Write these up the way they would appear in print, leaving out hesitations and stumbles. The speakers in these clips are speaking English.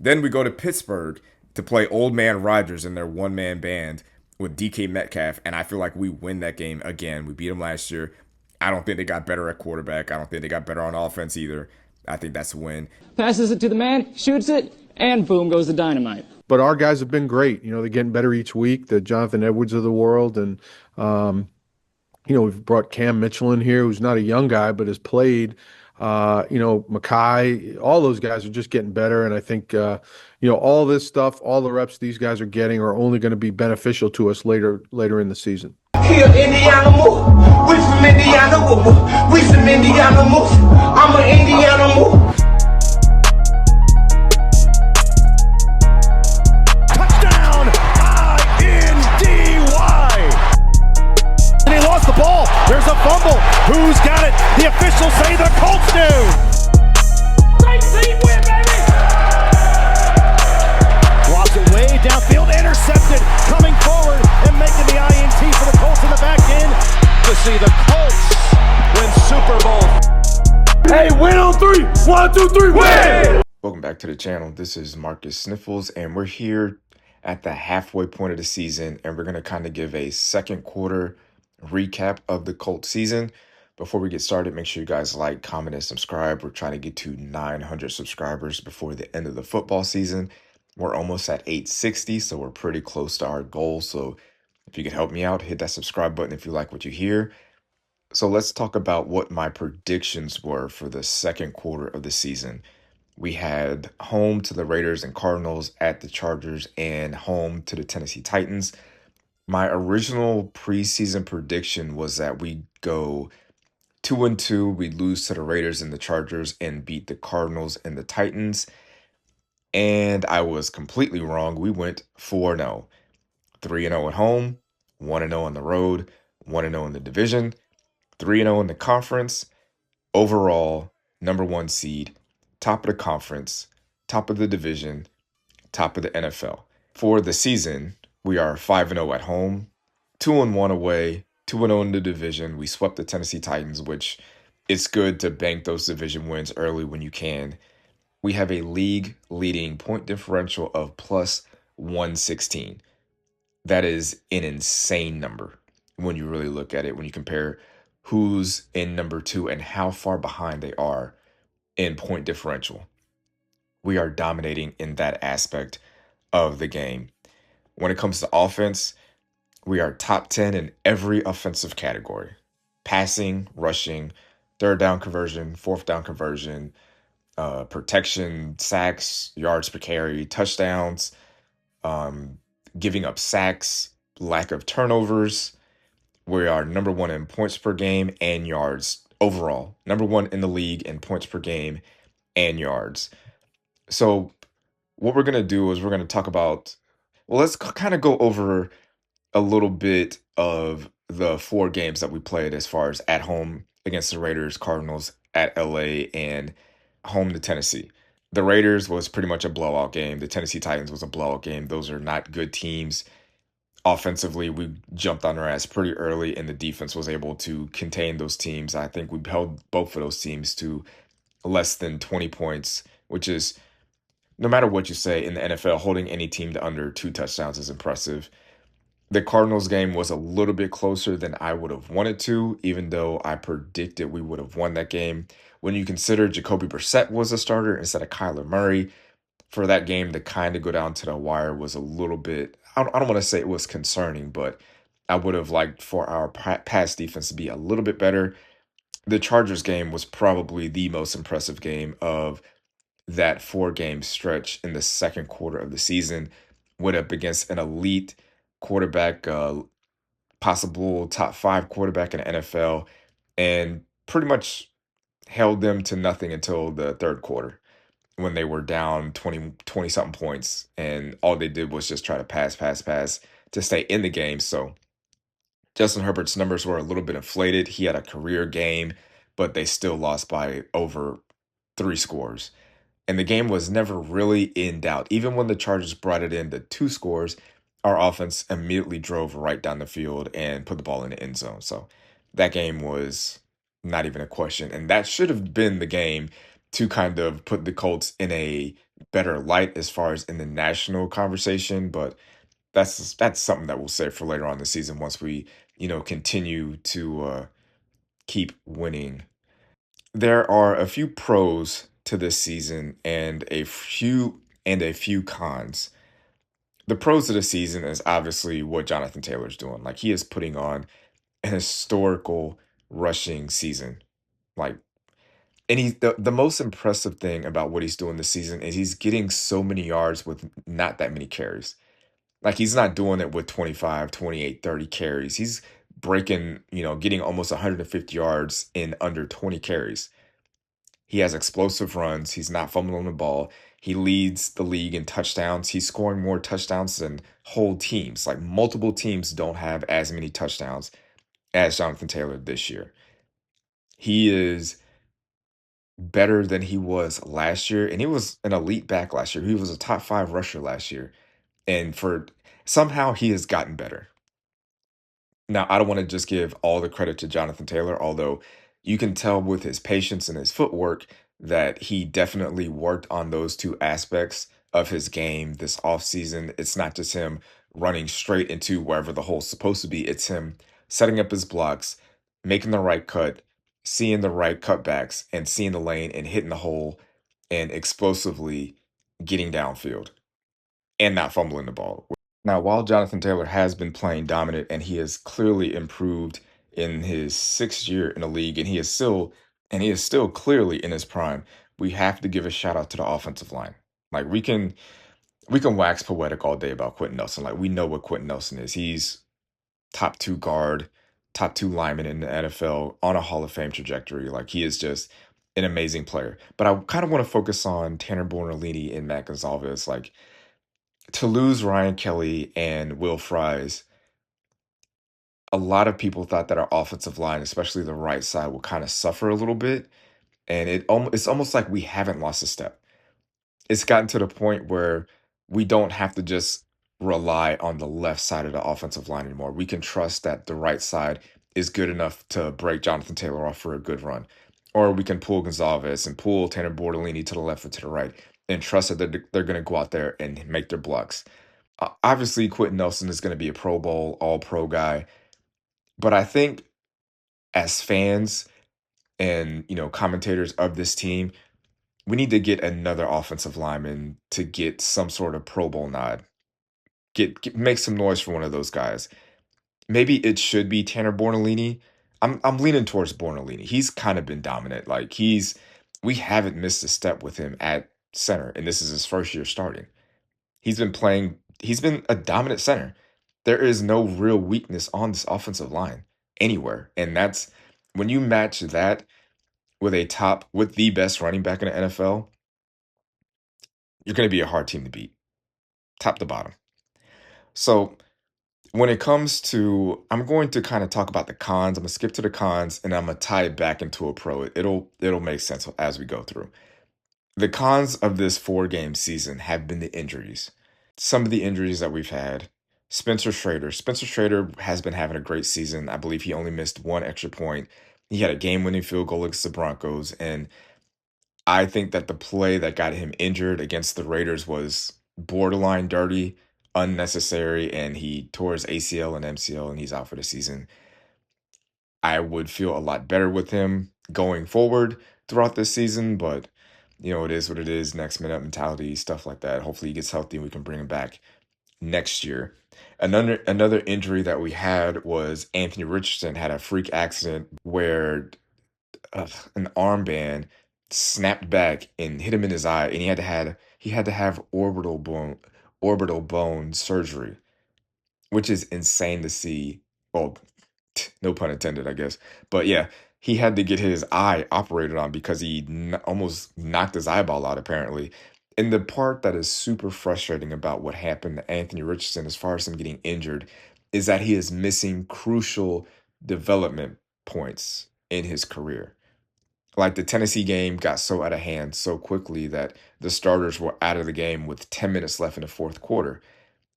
Then we go to Pittsburgh to play Old Man Rodgers in their one man band with DK Metcalf, and I feel like we win that game again. We beat them last year. I don't think they got better at quarterback. I don't think they got better on offense either. I think that's a win. Passes it to the man, shoots it, and boom goes the dynamite. But our guys have been great. They're getting better each week. The Jonathan Edwards of the world, and we've brought Cam Mitchell in here, who's not a young guy but has played. Mackay, all those guys are just getting better, and I think all this stuff, all the reps these guys are getting, are only going to be beneficial to us later in the season. Here, Indiana move. We from Indiana. We from Indiana move. I'm an Indiana move. Touchdown, I-N-D-Y. And he lost the ball. There's a fumble. Who's got it? The officials say the Colts do. Right seat win, baby. Lobs it way downfield, intercepted, coming forward and making the INT for the Colts in the back end. To see the Colts win Super Bowl. Hey, win on three. 1, 2, 3, win. Welcome back to the channel. This is Marcus Sniffles, and we're here at the halfway point of the season, and we're going to kind of give a second quarter recap of the Colts season. Before we get started, make sure you guys like, comment, and subscribe. We're trying to get to 900 subscribers before the end of the football season. We're almost at 860, so we're pretty close to our goal. So if you could help me out, hit that subscribe button if you like what you hear. So let's talk about what my predictions were for the second quarter of the season. We had home to the Raiders and Cardinals, at the Chargers, and home to the Tennessee Titans. My original preseason prediction was that we go 2-2, we lose to the Raiders and the Chargers and beat the Cardinals and the Titans. And I was completely wrong. We went 4-0. 3-0 at home, 1-0 on the road, 1-0 in the division, 3-0 in the conference. Overall, number one seed, top of the conference, top of the division, top of the NFL. For the season, we are 5-0 at home, 2-1 away, 2-0 in the division. We swept the Tennessee Titans, which it's good to bank those division wins early when you can. We have a league-leading point differential of plus 116. That is an insane number when you really look at it, when you compare who's in number two and how far behind they are in point differential. We are dominating in that aspect of the game. When it comes to offense, we are top 10 in every offensive category. Passing, rushing, third down conversion, fourth down conversion, protection, sacks, yards per carry, touchdowns, giving up sacks, lack of turnovers. We are number one in points per game and yards overall. Number one in the league in points per game and yards. So what we're going to do is we're going to talk about, let's kind of go over a little bit of the 4 games that we played as far as at home against the Raiders, Cardinals, at LA, and home to Tennessee. The Raiders was pretty much a blowout game. The Tennessee Titans was a blowout game. Those are not good teams. Offensively, we jumped on their ass pretty early, and the defense was able to contain those teams. I think we held both of those teams to less than 20 points, which is, no matter what you say in the NFL, holding any team to under 2 touchdowns is impressive. The Cardinals game was a little bit closer than I would have wanted to, even though I predicted we would have won that game. When you consider Jacoby Brissett was a starter instead of Kyler Murray, for that game to kind of go down to the wire was a little bit, I don't want to say it was concerning, but I would have liked for our pass defense to be a little bit better. The Chargers game was probably the most impressive game of that 4-game stretch in the second quarter of the season. Went up against an elite quarterback, possible top 5 quarterback in the NFL, and pretty much held them to nothing until the third quarter when they were down 20 something points, and all they did was just try to pass to stay in the game. So Justin Herbert's numbers were a little bit inflated. He had a career game, but they still lost by over 3 scores. And the game was never really in doubt. Even when the Chargers brought it in to 2 scores, our offense immediately drove right down the field and put the ball in the end zone. So that game was not even a question. And that should have been the game to kind of put the Colts in a better light as far as in the national conversation, but that's something that we'll save for later on in the season once we, continue to keep winning. There are a few pros to this season and a few cons. The pros of the season is obviously what Jonathan Taylor's doing. Like, he is putting on an historical rushing season. Like, and the most impressive thing about what he's doing this season is he's getting so many yards with not that many carries. Like, he's not doing it with 25, 28, 30 carries. He's breaking, getting almost 150 yards in under 20 carries. He has explosive runs. He's not fumbling the ball. He leads the league in touchdowns. He's scoring more touchdowns than whole teams. Like, multiple teams don't have as many touchdowns as Jonathan Taylor this year. He is better than he was last year, and he was an elite back last year. He was a top 5 rusher last year, and for somehow he has gotten better. Now, I don't want to just give all the credit to Jonathan Taylor, although you can tell with his patience and his footwork that he definitely worked on those two aspects of his game this offseason. It's not just him running straight into wherever the hole's supposed to be, it's him setting up his blocks, making the right cut, seeing the right cutbacks, and seeing the lane and hitting the hole and explosively getting downfield and not fumbling the ball. Now, while Jonathan Taylor has been playing dominant and he has clearly improved in his 6th year in the league, and he is still clearly in his prime, we have to give a shout out to the offensive line. Like, we can wax poetic all day about Quentin Nelson. Like, we know what Quentin Nelson is. He's top 2 guard, top 2 lineman in the NFL on a Hall of Fame trajectory. Like, he is just an amazing player. But I kind of want to focus on Tanner Bornolini and Matt Gonzalez. Like, to lose Ryan Kelly and Will Fries, a lot of people thought that our offensive line, especially the right side, will kind of suffer a little bit. And it's almost like we haven't lost a step. It's gotten to the point where we don't have to just rely on the left side of the offensive line anymore. We can trust that the right side is good enough to break Jonathan Taylor off for a good run. Or we can pull Gonzalez and pull Tanner Bortolini to the left or to the right and trust that they're going to go out there and make their blocks. Obviously, Quentin Nelson is going to be a Pro Bowl, all pro guy. But I think as fans and, commentators of this team, we need to get another offensive lineman to get some sort of Pro Bowl nod. Make some noise for one of those guys. Maybe it should be Tanner Bornolini. I'm leaning towards Bornolini. He's kind of been dominant. Like, we haven't missed a step with him at center, and this is his first year starting. He's been a dominant center. There is no real weakness on this offensive line anywhere. And that's when you match that with the best running back in the NFL, you're going to be a hard team to beat, top to bottom. So when it comes to, I'm going to kind of talk about the cons. I'm going to skip to the cons and I'm going to tie it back into a pro. It'll make sense as we go through. The cons of this 4-game season have been the injuries. Some of the injuries that we've had. Spencer Schrader has been having a great season. I believe he only missed 1 extra point. He had a game-winning field goal against the Broncos, and I think that the play that got him injured against the Raiders was borderline dirty, unnecessary, and he tore his ACL and MCL, and he's out for the season. I would feel a lot better with him going forward throughout this season, but it is what it is. Next man up mentality, stuff like that. Hopefully he gets healthy and we can bring him back next year. Another injury that we had was Anthony Richardson had a freak accident where an armband snapped back and hit him in his eye, and he had to have orbital bone surgery, which is insane to see. Well, no pun intended, I guess. But yeah, he had to get his eye operated on because he almost knocked his eyeball out, apparently. And the part that is super frustrating about what happened to Anthony Richardson, as far as him getting injured, is that he is missing crucial development points in his career. Like, the Tennessee game got so out of hand so quickly that the starters were out of the game with 10 minutes left in the 4th quarter.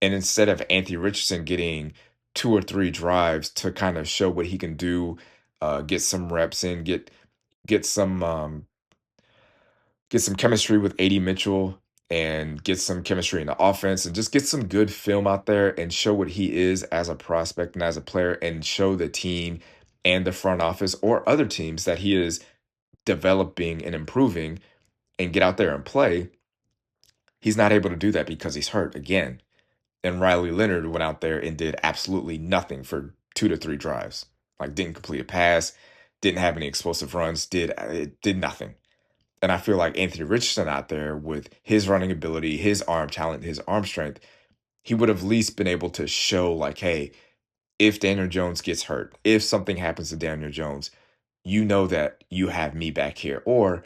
And instead of Anthony Richardson getting 2 or 3 drives to kind of show what he can do, get some reps in, get some chemistry with A.D. Mitchell, and get some chemistry in the offense and just get some good film out there and show what he is as a prospect and as a player and show the team and the front office or other teams that he is developing and improving and get out there and play. He's not able to do that because he's hurt again. And Riley Leonard went out there and did absolutely nothing for 2 to 3 drives. Like didn't complete a pass, didn't have any explosive runs, did nothing. And I feel like Anthony Richardson out there with his running ability, his arm talent, his arm strength, he would have at least been able to show like, hey, if Daniel Jones gets hurt, if something happens to Daniel Jones, you know that you have me back here. Or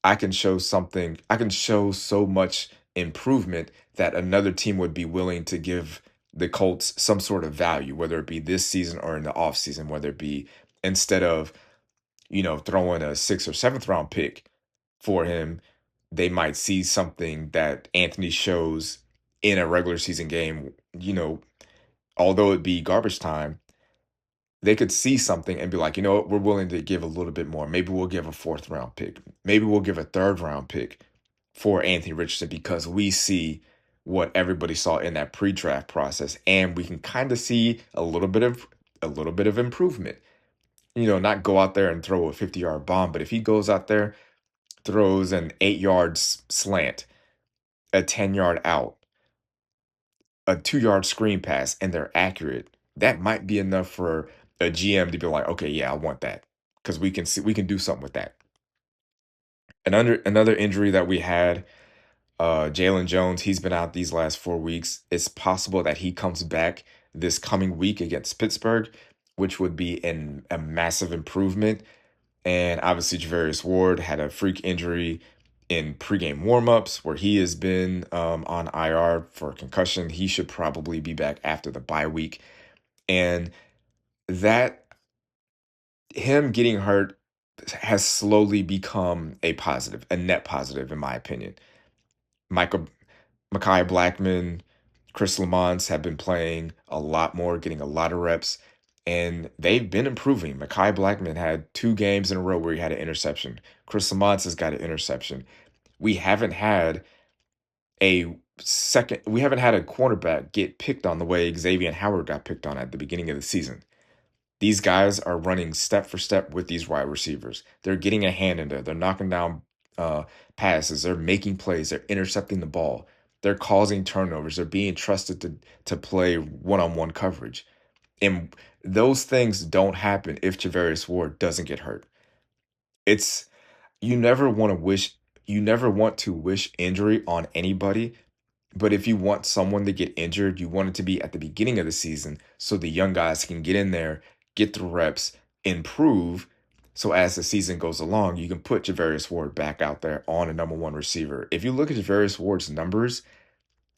I can show so much improvement that another team would be willing to give the Colts some sort of value, whether it be this season or in the offseason, whether it be instead of, throwing a 6th or 7th round pick for him, they might see something that Anthony shows in a regular season game, although it be garbage time, they could see something and be like, you know what, we're willing to give a little bit more. Maybe we'll give a 4th round pick. Maybe we'll give a 3rd round pick for Anthony Richardson because we see what everybody saw in that pre-draft process, and we can kind of see a little bit of improvement. Not go out there and throw a 50-yard bomb, but if he goes out there, throws an 8-yard slant, a 10-yard out, a 2-yard screen pass, and they're accurate, that might be enough for a GM to be like, okay, yeah, I want that because we can do something with that. Another injury that we had, Jalen Jones, he's been out these last 4 weeks. It's possible that he comes back this coming week against Pittsburgh, which would be a massive improvement. And obviously, Javarius Ward had a freak injury in pregame warmups where he has been on IR for concussion. He should probably be back after the bye week. And that him getting hurt has slowly become a positive, a net positive, in my opinion. Mekhi Blackmon, Chris Lamont have been playing a lot more, getting a lot of reps, and they've been improving. Mekhi Blackmon had 2 games in a row where he had an interception. Chris Lamont has got an interception. We haven't had a cornerback get picked on the way Xavier Howard got picked on at the beginning of the season. These guys are running step for step with these wide receivers. They're getting a hand in there. They're knocking down passes. They're making plays. They're intercepting the ball. They're causing turnovers. They're being trusted to play one-on-one coverage. And those things don't happen if Javarius Ward doesn't get hurt. You never want to wish injury on anybody, but if you want someone to get injured, you want it to be at the beginning of the season so the young guys can get in there, get the reps, improve. So as the season goes along, you can put Javarius Ward back out there on a number 1 receiver. If you look at Javarius Ward's numbers,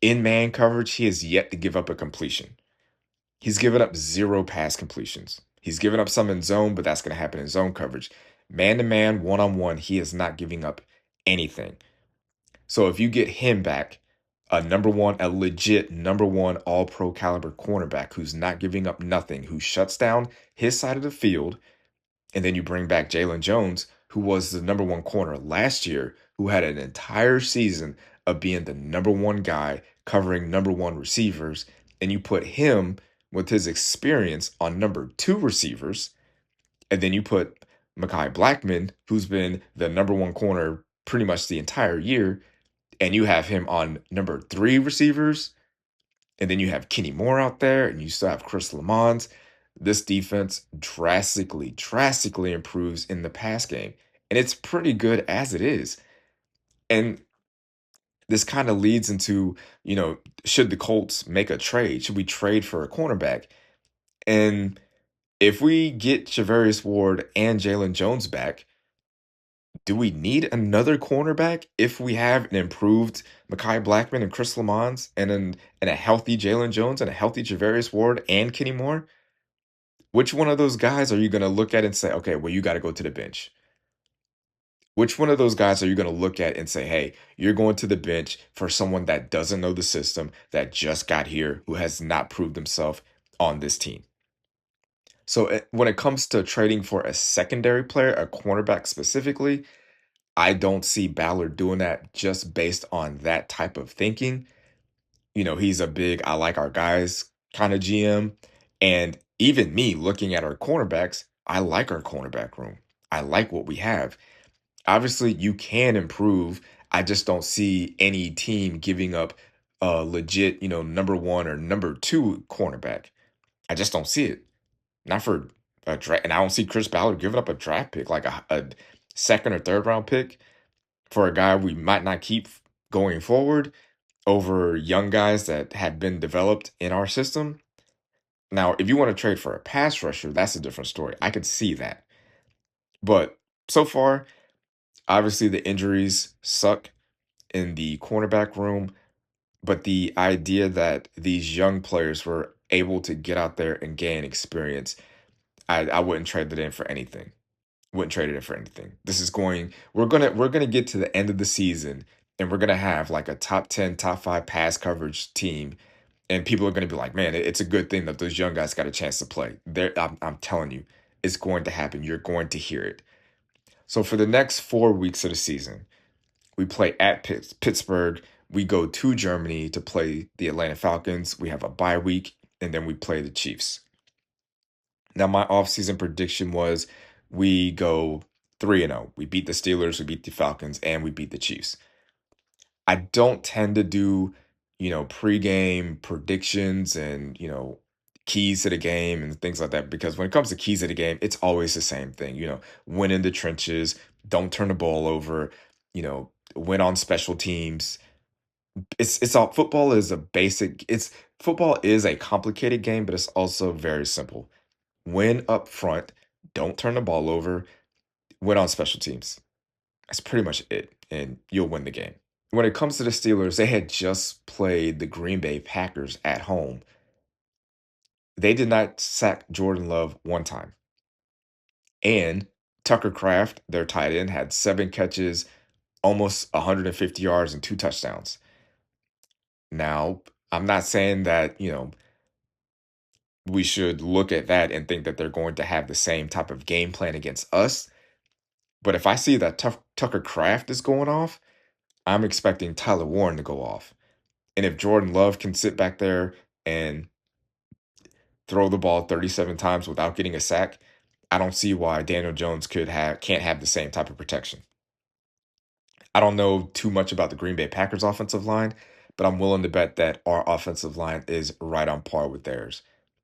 in man coverage, he has yet to give up a completion. He's given up 0 pass completions. He's given up some in zone, but that's going to happen in zone coverage. Man-to-man, one-on-one, he is not giving up anything. So if you get him back, a legit number 1 all-pro caliber cornerback who's not giving up nothing, who shuts down his side of the field, and then you bring back Jalen Jones, who was the number 1 corner last year, who had an entire season of being the number 1 guy covering number 1 receivers, and you put him with his experience on number 2 receivers, and then you put Mekhi Blackmon, who's been the number 1 corner pretty much the entire year, and you have him on number 3 receivers, and then you have Kenny Moore out there, and you still have Chris Lamont. This defense drastically improves in the pass game, and it's pretty good as it is. And this kind of leads into, should the Colts make a trade? Should we trade for a cornerback? And if we get Javarius Ward and Jalen Jones back, do we need another cornerback if we have an improved Mekhi Blackmon and Chris Lamont and a healthy Jalen Jones and a healthy Javarius Ward and Kenny Moore? Which one of those guys are you going to look at and say, okay, well, you got to go to the bench? Which one of those guys are you going to look at and say, hey, you're going to the bench for someone that doesn't know the system, that just got here, who has not proved himself on this team? So when it comes to trading for a secondary player, a cornerback specifically, I don't see Ballard doing that just based on that type of thinking. He's a big, I like our guys kind of GM. And even me looking at our cornerbacks, I like our cornerback room. I like what we have. Obviously, you can improve. I just don't see any team giving up a legit, number one or number two cornerback. I just don't see it. Not for a draft. And I don't see Chris Ballard giving up a draft pick, like a second or third round pick for a guy we might not keep going forward over young guys that have been developed in our system. Now, if you want to trade for a pass rusher, that's a different story. I could see that. But so far, obviously the injuries suck in the cornerback room. But the idea that these young players were able to get out there and gain experience, I wouldn't trade it in for anything. Wouldn't trade it in for anything. We're gonna get to the end of the season and we're gonna have like a top 10, top 5 pass coverage team, and people are gonna be like, man, it's a good thing that those young guys got a chance to play. I'm telling you, it's going to happen. You're going to hear it. So for the next 4 weeks of the season, we play at Pittsburgh. We go to Germany to play the Atlanta Falcons. We have a bye week, and then we play the Chiefs. Now, my offseason prediction was we go 3-0. We beat the Steelers, we beat the Falcons, and we beat the Chiefs. I don't tend to do, pregame predictions and, keys to the game and things like that, because when it comes to keys to the game, it's always the same thing. Win in the trenches, don't turn the ball over, win on special teams. It's all football is football is a complicated game, but it's also very simple. Win up front, don't turn the ball over, win on special teams. That's pretty much it, and you'll win the game. When it comes to the Steelers, they had just played the Green Bay Packers at home. They did not sack Jordan Love one time. And Tucker Kraft, their tight end, had 7 catches, almost 150 yards, and 2 touchdowns. Now, I'm not saying that, we should look at that and think that they're going to have the same type of game plan against us. But if I see that Tucker Kraft is going off, I'm expecting Tyler Warren to go off. And if Jordan Love can sit back there and throw the ball 37 times without getting a sack, I don't see why Daniel Jones can't have the same type of protection. I don't know too much about the Green Bay Packers offensive line, but I'm willing to bet that our offensive line is right on par with theirs.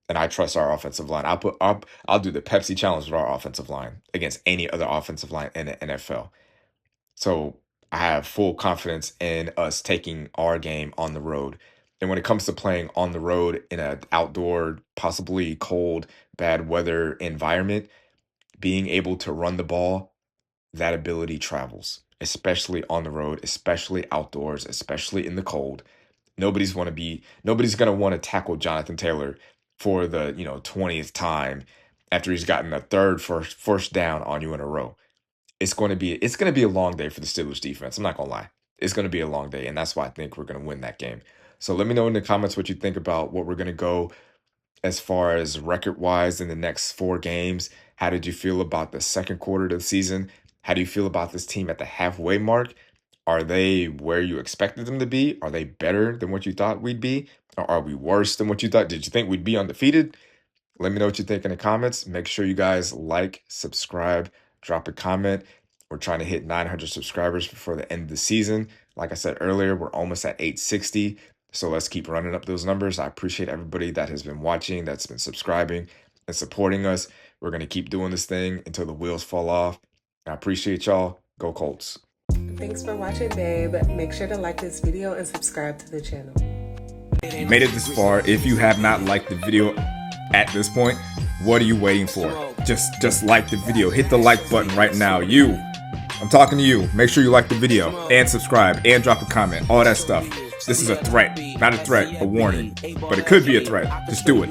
And I trust our offensive line. I'll do the Pepsi challenge with our offensive line against any other offensive line in the NFL. So I have full confidence in us taking our game on the road. And when it comes to playing on the road in an outdoor, possibly cold, bad weather environment, being able to run the ball, that ability travels, especially on the road, especially outdoors, especially in the cold. Nobody's going to want to tackle Jonathan Taylor for the 20th time after he's gotten a third first down on you in a row. It's going to be a long day for the Steelers defense. I'm not going to lie. It's going to be a long day, and that's why I think we're going to win that game. So let me know in the comments what you think about what we're going to go as far as record-wise in the next 4 games. How did you feel about the second quarter of the season? How do you feel about this team at the halfway mark? Are they where you expected them to be? Are they better than what you thought we'd be? Or are we worse than what you thought? Did you think we'd be undefeated? Let me know what you think in the comments. Make sure you guys like, subscribe, drop a comment. We're trying to hit 900 subscribers before the end of the season. Like I said earlier, we're almost at 860. So let's keep running up those numbers. I appreciate everybody that has been watching, that's been subscribing and supporting us. We're going to keep doing this thing until the wheels fall off. I appreciate y'all. Go Colts. Thanks for watching, babe. Make sure to like this video and subscribe to the channel. You made it this far. If you have not liked the video at this point, what are you waiting for? Just like the video. Hit the like button right now. I'm talking to you. Make sure you like the video and subscribe and drop a comment. All that stuff. This is a threat. Not a threat, a warning. But it could be a threat. Just do it.